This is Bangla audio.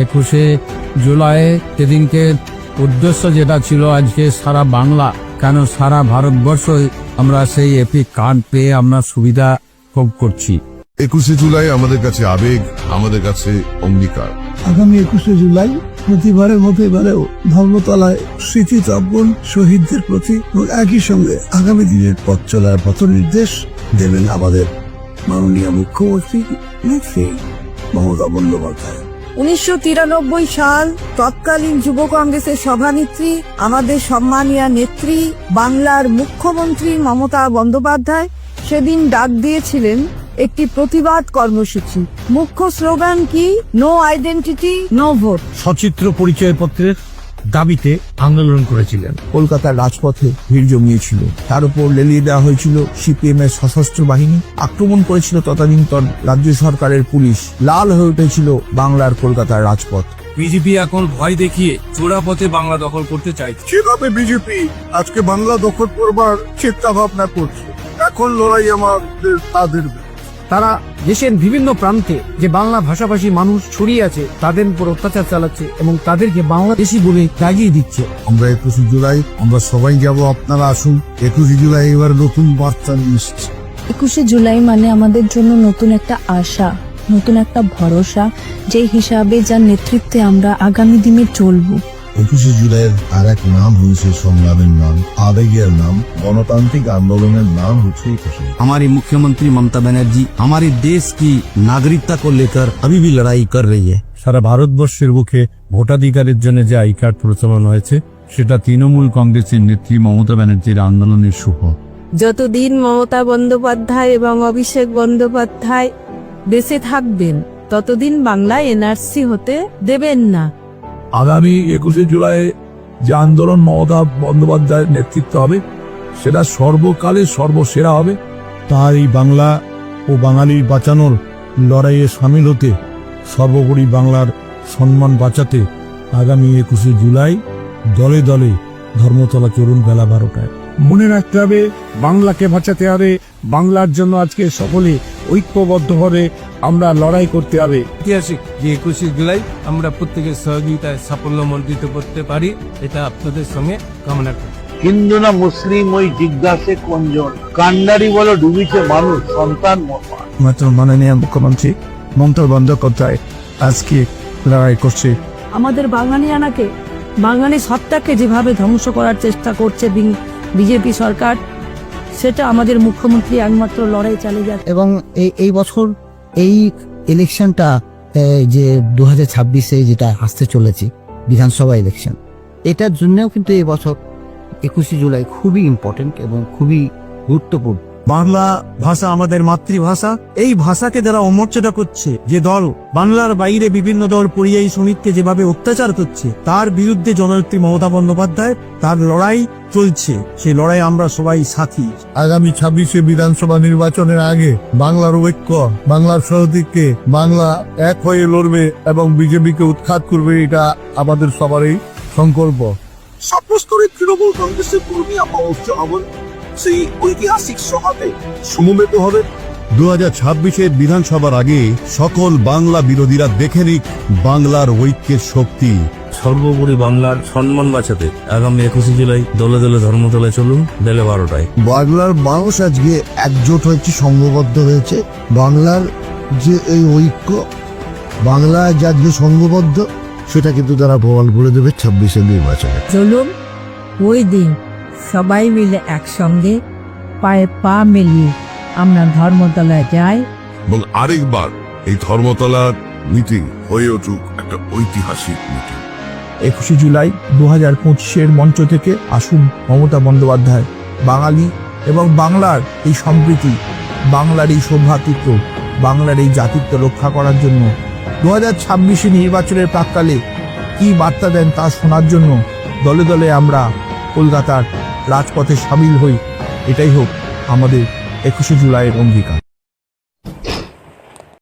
21শে জুলাই সেদিনকে উদ্দেশ্য যেটা ছিল আজকে সারা বাংলা কেন সারা ভারতবর্ষ আমরা সেই এপিক কার্ড পেয়ে আমরা সুবিধা ভোগ করছি। 21শে জুলাই আমাদের কাছে আবেগ, আমাদের কাছে অঙ্গীকার। আগামী 21শে জুলাই প্রতিবারের মতো এবারেও ধর্মতলায় স্মৃতি তর্পণ শহীদদের প্রতি এবং একই সঙ্গে আগামী দিনের পথ চলার পথ নির্দেশ দেবেন আমাদের মাননীয় মুখ্যমন্ত্রী মমতা বন্দ্যোপাধ্যায়। 1993 সাল তৎকালীন যুব কংগ্রেসের সভানেত্রী, আমাদের সম্মানীয় নেত্রী, বাংলার মুখ্যমন্ত্রী মমতা বন্দ্যোপাধ্যায় সেদিন ডাক দিয়েছিলেন একটি প্রতিবাদ কর্মসূচি। মুখ্য স্লোগান কি? No identity, no vote. সচিত্র পরিচয়পত্রের দাবিতে আন্দোলন করেছিলেন। কলকাতার রাজপথে ভিড় জমিয়েছিল, তার উপর লেলিয়ে দেওয়া হয়েছিল সিপিএম এর সশস্ত্র বাহিনী, আক্রমণ করেছিল তদানীন্তন রাজ্য সরকারের পুলিশ, লাল হয়ে উঠেছিল বাংলার কলকাতার রাজপথ। বিজেপি এখন ভয় দেখিয়ে চোরাপথে বাংলা দখল করতে চাইছে। কিভাবে বিজেপি আজকে বাংলা দখল করবার চিন্তা ভাবনা করছে? এখন লড়াই আমাদের তাদের। তারা দেশের বিভিন্ন প্রান্তে যে বাংলা ভাষাভাষী মানুষ ছড়িয়ে আছে তাদের উপর অত্যাচার চালাচ্ছে এবং তাদেরকে বাংলাদেশি বলে দাগিয়ে দিচ্ছে। আমরা 21শে জুলাই আমরা সবাই যাব, আপনারা আসুন। 21শে জুলাই এবার নতুন বার্তা নিয়ে এসেছে। 21শে জুলাই মানে আমাদের জন্য নতুন একটা আশা, নতুন একটা ভরসা, যে হিসাবে যার নেতৃত্বে আমরা আগামী দিনে চলবো। 21শে জুলাইয়ের আর এক নাম হয়েছে সংগ্রামের নাম, আবেগের নাম, গণতান্ত্রিক আন্দোলনের নাম হচ্ছে 21শে। हमारी मुख्यमंत्री ममता बनर्जी हमारे देश की नागरिकता को लेकर अभी भी लड़ाई कर रही है। সারা ভারতবর্ষের বুকে ভোটাধিকারের জন্য যে আই কার্ড প্রচলন হয়েছে সেটা তৃণমূল কংগ্রেসের নেত্রী মমতা ব্যানার্জির আন্দোলনের সুফল। যতদিন মমতা বন্দ্যোপাধ্যায় এবং অভিষেক বন্দ্যোপাধ্যায় দেশে থাকবেন ততদিন বাংলা এনআরসি হতে দেবেন না। আগামী 21শে জুলাই যে আন্দোলন মমতা বন্দ্যোপাধ্যায়ের নেতৃত্ব হবে সেটা সর্বকালে সর্বসেরা হবে। তার এই বাংলা ও বাঙালির বাঁচানোর লড়াইয়ে সামিল হতে, সর্বোপরি বাংলার সম্মান বাঁচাতে আগামী 21শে জুলাই দলে দলে ধর্মতলা চলুন বেলা 12টায়। মনে রাখতে হবে, বাংলাকে বাঁচাতে হবে, বাংলার জন্য আজকে সকলে ঐক্যবদ্ধভাবে আমরা লড়াই করতে হবে। ঐতিহাসিক যে 21শে জুলাই আমরা প্রত্যেকের সহযোগিতায় সাফল্যমণ্ডিত করতে পারি, এটা আপনাদের সঙ্গে কামনা করি। হিন্দু না মুসলিম ওই জিজ্ঞাসে কোনজন, কান্ডারি বলো ডুবিছে মানুষ সন্তান মরমান। মাননীয় মুখ্যমন্ত্রী মমতা বন্দ্যোপাধ্যায় আজকে লড়াই করছে। আমাদের বাঙালিয়ানাকে, বাঙালি সত্তাকে যেভাবে ধ্বংস করার চেষ্টা করছে বিজেপি সরকার, সেটা আমাদের মুখ্যমন্ত্রী একমাত্র লড়াই চালিয়ে যাচ্ছে। এবং এই বছর এই ইলেকশনটা যে 2026-এ যেটা আসতে চলেছে বিধানসভা ইলেকশন, এটার জন্যও কিন্তু এই বছর 21শে জুলাই খুবই ইম্পর্টেন্ট এবং খুবই গুরুত্বপূর্ণ। বাংলা ভাষা আমাদের মাতৃভাষা। এই ভাষাকে যারা অমর্যাদা করছে, যে দল বাংলার বাইরে বিভিন্ন দল পরিযায়ী শ্রমিককে যেভাবে অত্যাচার করছে, তার বিরুদ্ধে জননেত্রী মমতা বন্দ্যোপাধ্যায় তার লড়াই চলছে। সেই লড়াই আমরা সবাই সাথী। আগামী 26শে বিধানসভা নির্বাচনের আগে বাংলার ঐক্য, বাংলার সহযোগীকে বাংলা এক হয়ে লড়বে এবং বিজেপিকে উৎখাত করবে, এটা আমাদের সবারই সংকল্প। সর্বস্তরের তৃণমূল কংগ্রেসের কর্মী আমার সেই ঐতিহাসিক সভাতে সমবেত হবে। 2026-এর বিধানসভার আগে সকল বাংলা বিরোধীরা দেখে নিক বাংলার ঐক্যের শক্তি। সর্বোপরি বাংলার সম্মান বাঁচাতে আগামী 21শে জুলাই দলে দলে ধর্মতলায় চলুন বেলা 12টায়। বাংলার মানুষ আজকে একজোট হয়েছে, সংঘবদ্ধ হয়েছে। বাংলার যে এই ঐক্য, বাংলা যার যে সংঘবদ্ধ, সেটা কিন্তু তারা প্রমাণ করে দেবে 26শে নির্বাচনে। চলুন ওই দিন সবাই মিলে একসঙ্গে পায়ে পা মিলিয়ে আমরা ধর্মতলায় যাই এবং আরেকবার এই ধর্মতলার মিটিং হয়ে উঠুক একটা ঐতিহাসিক মিটিং। 21শে জুলাই 2025-এর মঞ্চ থেকে আসুন মমতা বন্দ্যোপাধ্যায় বাঙালি এবং বাংলার এই সম্প্রীতি, বাংলার এই সৌভ্রাতৃত্ব, বাংলার এই জাতিত্ব রক্ষা করার জন্য 2026 নির্বাচনের প্রাক্কালে কি বার্তা দেন তা শোনার জন্য দলে দলে আমরা কলকাতার রাজপথে সামিল হই। এটাই হোক আমাদের 21শে জুলাইয়ের অঙ্গীকার।